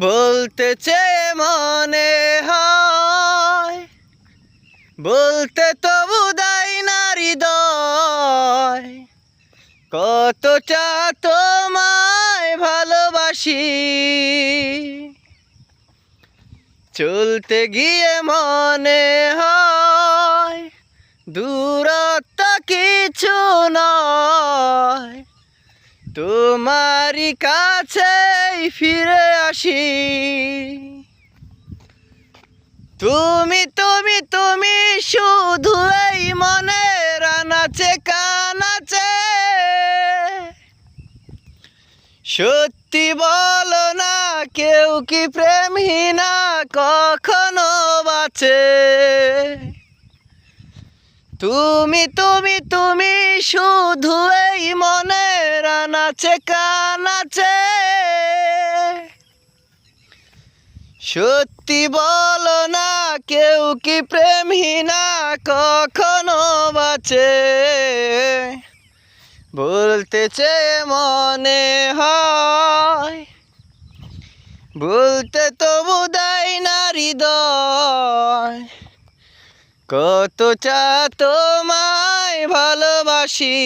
বলতে চেয়ে মনে হয়, বলতে তবু দেয় না হৃদয়, কতটা তোমায় ভালোবাসি। চলতে গিয়ে মনে হয় দূরত্ব কিছু নয়, তোমারই কাছেই ফিরে আসি। তুমি তুমি তুমি শুধু এই মনের আনাচে কানাচে, সত্যি বলো না কেউ কি প্রেমহীনা কখনো বাঁচে? তুমি তুমি তুমি শুধু এই মনের আনাচে কানাচে, সত্যি বলো না কেউ কি প্রেমহীনা কখনো বাঁচে? বলতে চেয়ে মনে হয়, বলতে তবু দেয় না হৃদয়, কতটা তোমায় ভালোবাসি।